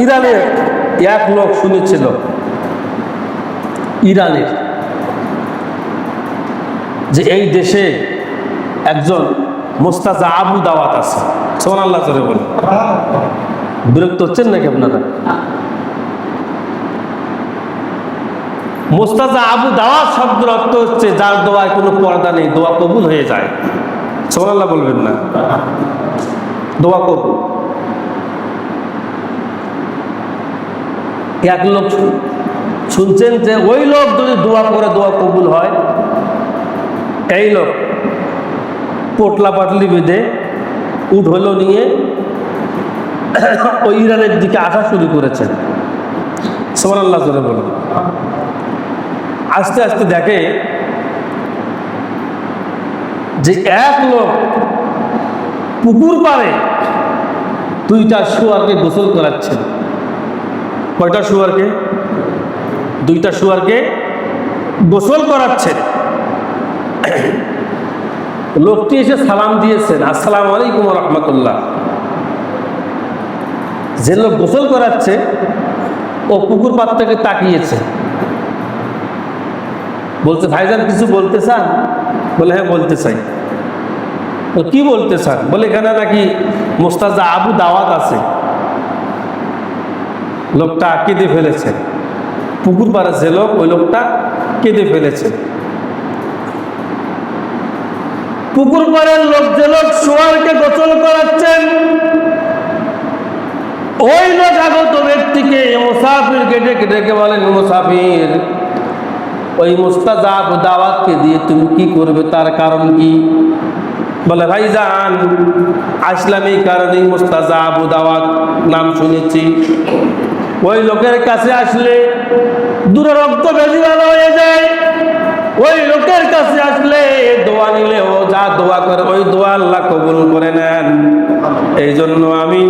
ইরানের এক লোক শুনেছিল, ইরানের যে এই দেশে একজন মুস্তাজাবু দাওয়াত আছে। সুবহানাল্লাহ জোরে বলে। বিরক্ত হচ্ছেন নাকি আপনারা? মুস্তাজাবু দাওয়াত শব্দের অর্থ হচ্ছে যার দোয়ায় কোনো পর্দা নেই, দোয়া কবুল হয়ে যায়। সুবহানাল্লাহ বলবেন না? দোয়া কবুল। এক লোক শুনছেন যে ওই লোক যদি দোয়া করে দোয়া কবুল হয়, এই লোক পোটলা পাটলি বেঁধে উঠ হলো নিয়ে ওই ইরানের দিকে আসা শুরু করেছেন। সুবহানাল্লাহ জোরে বলুন। আস্তে আস্তে দেখে যে এক লোক পুকুর পাড়ে দুইটা শুয়োরকে গোসল করাচ্ছেন। কয়টা শুয়োরকে? দুইটা শুয়োরকে গোসল করাচ্ছেন। লোকটি এসে সালাম দিয়েছেন, আসসালামু আলাইকুম ওয়া রাহমাতুল্লাহ। যে লোক গোসল করাচ্ছে ও পুকুর পাড় থেকে তাকিয়েছে, বলছে ভাইজান কিছু বলতে চান? বলে হ্যাঁ বলতে চাই। তো কি বলতে চান? বলে এখানে নাকি মুস্তাজাবু দাওয়াত আছে। লোকটা কেঁদে ফেলেছে, পুকুর পাড়ে যে লোক ওই লোকটা কেঁদে ফেলেছে। পুকুর পাড়ের লোক যে লোক শুয়োরকে গোসল করাচ্ছেন, ওই লোক আগত ব্যক্তিকে মুসাফিরকে ডেকে ডেকে বলেন, মুসাফির ওই মুস্তাজাবু দাওয়াতকে দিয়ে তুমি কি করবে, তার কারণ কি? বলে ভাইজান আসলাম এই কারণেই, মুস্তাজাবু দাওয়াত নাম শুনেছি। ওই লোকের কাছে আসলে দুরারোগ্য ব্যাধি ভালো হয়ে যায়। ওই লোকের কাছে আসলে দোয়া নিলে ও যা দোয়া করে ওই দোয়া আল্লাহ কবুল করে নেন। এই জন্য আমি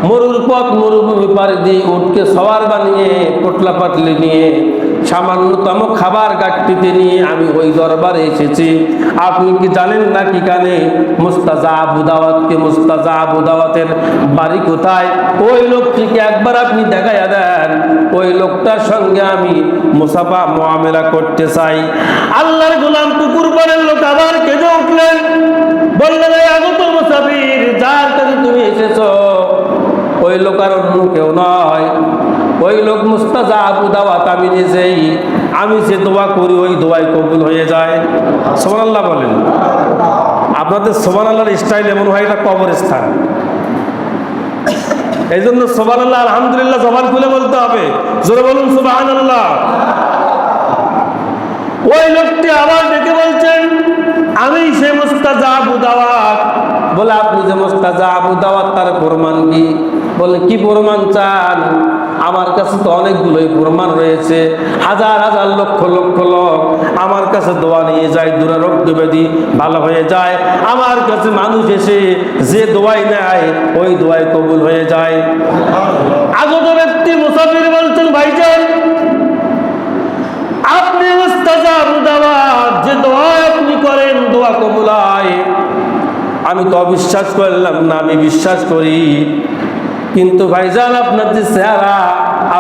মরুর পথ মরুভূমি পাড়ি দিয়ে উঠকে সওয়ার বানিয়ে পোটলা পাটলি নিয়ে সামান্যতম খাবার গাঠটিতে নিয়ে আমি ওই দরবারে এসেছি। আপনি কি জানেন না কি কানে মুস্তাজাবু দাওয়াতকে, মুস্তাজাবু দাওয়াতের বাড়ি কোথায়? ওই লোকটিকে একবার আপনি দেখাইয়া দেন, ওই লোকটার সঙ্গে আমি মুসাফা মুআমেলা করতে চাই। আল্লাহর গোলাম পুকুর পাড়ের লোক আবার কেঁদে উঠলেন, বললেন এই আগত মুসাফির যার কাছে তুমি এসেছো ওই লোক আর অন্য কেউ নয়, ওই লোক মুস্তাজাবু দাওয়াত আমি নিজেই। আমি যে দোয়া করি ওই দোয়াই কবুল হয়ে যায়। সুবহানাল্লাহ বলেন। আপনাদের সুবহানাল্লাহর স্টাইল এমন হয় এটা কবরস্থান। এই জন্য সুবহানাল্লাহ আলহামদুলিল্লাহ জবান খুলে বলতে হবে। জোরে বলুন সুবহানাল্লাহ। ওই লোকটি আবার ডেকে বলছেন আমি সে মুস্তাজাবু দাওয়াত। বলে আপনি যে মুস্তাজাবু দাওয়াত তার প্রমাণ কি? বলে কি প্রমাণ চান? আমার কাছে তো অনেকগুলোই প্রমাণ রয়েছে। হাজার হাজার লক্ষ লক্ষ লোক আমার কাছে দোয়া নিয়ে যায়, দুরারোগ্য ব্যাধি ভালো হয়ে যায়। আমার কাছে মানুষ এসে যে দোয়াই নেয় ওই দোয়াই কবুল হয়ে যায়। আগত ব্যক্তি মুসাফির বলছেন ভাইজান আপনি মুস্তাজাবু দাওয়াত যে দোয়া আপনি করেন দোয়া কবুল হয়, আমি তো অবিশ্বাস করলাম না, আমি বিশ্বাস করি। কিন্তু ভাইজান আপনার যে চেহারা,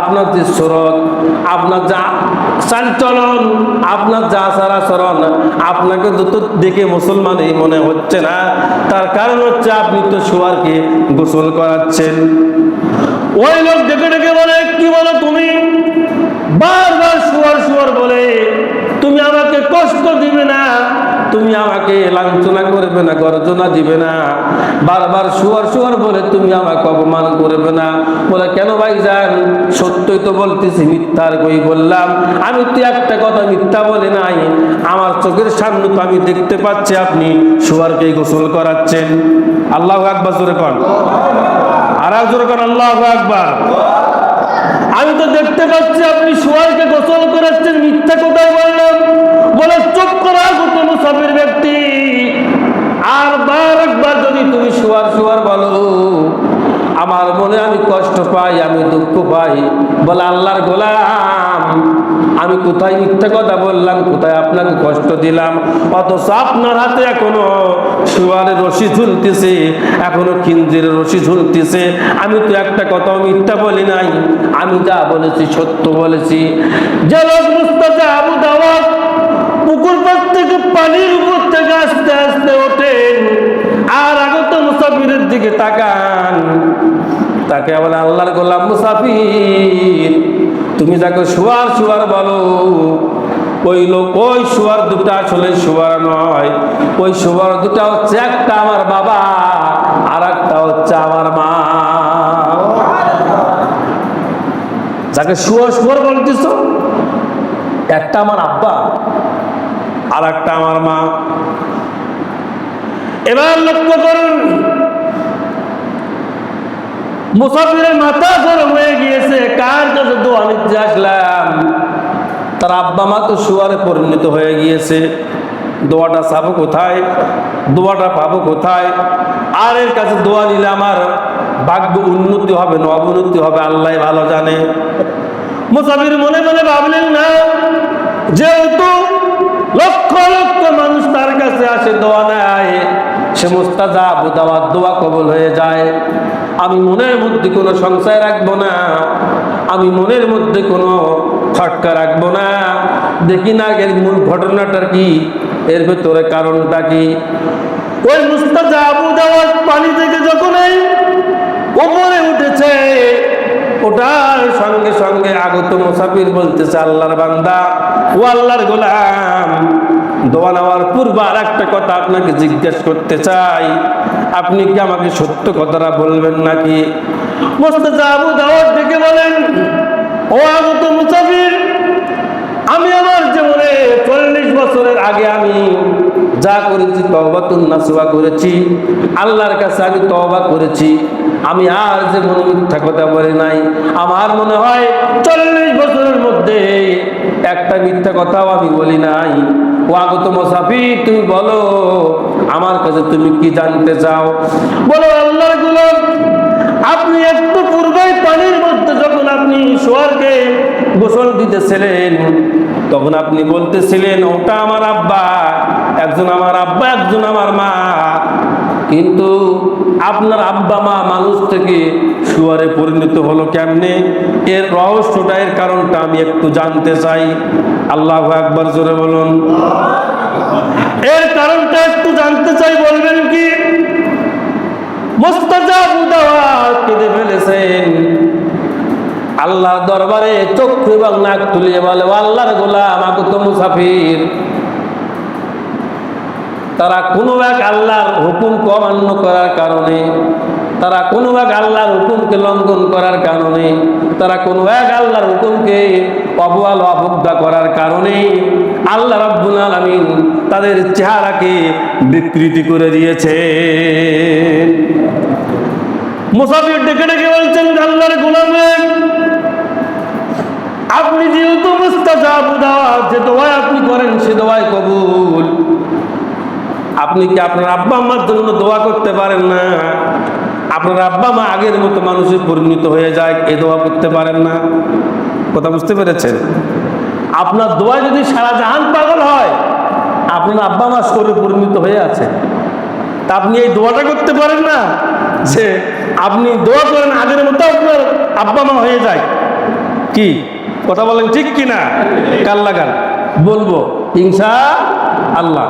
আপনার যে সুরত, আপনার যা চালচলন, আপনার যা আচার আচরণ, আপনাকে তো দেখে মুসলমানই মনে হচ্ছে না। তার কারণ হচ্ছে আপনি তো শুয়োরকে গোসল করাচ্ছেন। ওই লোক ডেকে ডেকে বলে কি বলো তুমি? বারবার শুয়োর শুয়োর বলে তুমি আমাকে কষ্ট দিবে না, তুমি আমাকে লাঞ্ছনা করবে না, গর্জনা দিবে না। বারবার শুয়োর শুয়োর বলে তুমি আমাকে অপমান করবে না। বলে কেন ভাইজান? সত্যই তো বলতেছি, মিথ্যার কই বললাম? আমি তো একটা কথা মিথ্যা বলে নাই। আমার চোখের সামনে তো আমি দেখতে পাচ্ছি আপনি শুয়োরকে গোসল করাচ্ছেন। আল্লাহু আকবার জোরে কোন, আর জোরে কোন আল্লাহু আকবার। আমি তো দেখতে পাচ্ছি আপনি শুয়োরকে গোসল করাচ্ছেন, মিথ্যা কোথায় বললাম? বলে চুপ করা আগত মুসাফির ব্যক্তি, আর একবার যদি তুমি শুয়োর শুয়োর বলো আমার মনে আমি কষ্ট পাই, আমি দুঃখ পাই। বলে আল্লাহর গোলাম, আমি কোথায় মিথ্যা কথা বললাম, কোথায় আপনাকে কষ্ট দিলাম? অথচ আপনার হাতে এখনো শুয়ারের রশি ঝুলতেছে, এখনো খিঞ্জিরের রশি ঝুলতেছে। আমি তো একটা কথাও মিথ্যা বলি নাই, আমি যা বলেছি সত্য বলেছি। যে লোক মুস্তাজাব দাওয়াত পুকুর পাশ থেকে পানির উপর থেকে আস্তে আস্তে ওঠেন আর আগত মুসাফিরের দিকে তাকান, তাকে বলে আল্লাহর গোলাম মুসাফির, তুমি যাকে শুয়ার শুয়ার বলো, ওই লোক ওই শুয়ার দুটা আসলে শুয়ার নয়। ওই শুয়ার দুটা হচ্ছে একটা আমার বাবা আর একটা হচ্ছে আমার মা। যাকে শুয়ার শুয়ার বলতেছ, একটা আমার আব্বা আর একটা আমার মা। এবার লক্ষ্য করুন, মুসাফিরের মাথা গরম হয়ে গিয়েছে। কার কাছে দোয়া নিতে আসলাম? তার আব্বা মা তো শুয়ারে পরিণত হয়ে গিয়েছে। দোয়াটা চাবো কোথায়? দোয়াটা পাবো কোথায়? আর এর কাছে দোয়া নিলে আমার ভাগ্য উন্নতি হবে না অবনতি হবে আল্লাহ ভালো জানে। মুসাফির মনে মনে ভাবলেন, না, যেহেতু লক্ষ লক্ষ মানুষ তার কাছে আসে দোয়া নেয়, সে মুস্তাজাব দাওয়াত দোয়া কবুল হয়ে যায়। আমি মনের মধ্যে কোনো সংশয় রাখবো না, আমি মনের মধ্যে কোনো খটকা রাখবো না। দেখি না এর মূল ঘটনাটা কি, এর ভেতরে কারণটা কি। ওই মুস্তাজাব দাওয়াত পানি থেকে যখন উপরে উঠেছে, ওটার সঙ্গে সঙ্গে আগত মুসাফির বলতেছে, আল্লাহর বান্দা ও আল্লাহর গোলাম, দোয়া নেওয়ার পূর্বে আর একটা কথা আপনাকে জিজ্ঞেস করতে চাই, আপনি কি আমাকে সত্য কথাটা বলবেন নাকি? মুস্তাজাব দাওয়াত ডেকে বলেন, ও আগত মুসাফির, আমি আমার জীবনে 40 বছরের আগে আমি যা করেছি তওবাতুন নাসুহা করেছি, আল্লাহর কাছে আমি তওবা করেছি। আমি আর যে মনে মিথ্যা কথা বলি নাই। আমার মনে হয় 40 বছরের মধ্যে একটা মিথ্যা কথাও আমি বলি নাই। ও আগত মুসাফির, তুমি বলো আমার কাছে তুমি কি জানতে চাও? বলো আল্লাহর গোলাম, আপনি একটু পূর্বেই পানির মধ্যে যখন আপনি শুয়ারকে গোসল দিতেছিলেন, তখন আপনি বলতেছিলেন ওটা আমার আব্বা, একজন আমার আব্বা একজন আমার মা। কিন্তু আপনার আব্বা মা মানুষ থেকে শুয়ারে পরিণত হলো কেমনে? এর রহস্যটা, এর কারণটা আমি একটু জানতে চাই। আল্লাহু আকবার, জোরে বলুন। এর কারণটা একটু জানতে চাই, বলবেন কি? মুস্তাজাব দাওয়াত কেঁদে ফেলেছেন, আল্লাহ দরবারে চক্ষু এবং নাক তুলিয়ে বলে, আল্লাহর গোলাম আগত মুসাফির, তারা কোনো এক আল্লাহর হুকুমকে অমান্য করার কারণে, তারা কোনো এক আল্লাহর হুকুমকে লঙ্ঘন করার কারণে, তারা কোনো এক আল্লাহর হুকুমকে অবহেলা অবজ্ঞা করার কারণে আল্লাহ রাব্বুল আলামিন তাদের চেহারাকে বিকৃতি করে দিয়েছে। মুসাফির ডেকে ডেকে বলছেন, আল্লাহর গোলাম, আপনি যেহেতু মুস্তাজাব দাওয়াত, যে দোয়া আপনি করেন সে দোয়াই কবুল, আপনি কি আপনার আব্বা আম্মার জন্য দোয়া করতে পারেন না? আপনার আব্বা মা আগের মতো মানুষের পরিণত হয়ে যায়, এ দোয়া করতে পারেন না? কথা বুঝতে পেরেছেন? আপনার দোয়া যদি সারা জাহান পাগল হয়, আপনার আব্বা মা শরীরে পরিণত হয়ে আছে, তা আপনি এই দোয়াটা করতে পারেন না যে আপনি দোয়া করেন আগের মতো আপনার আব্বা মা হয়ে যায়? কি কথা বলেন, ঠিক কিনা? কাল লাগান বলবো ইনশাআল্লাহ।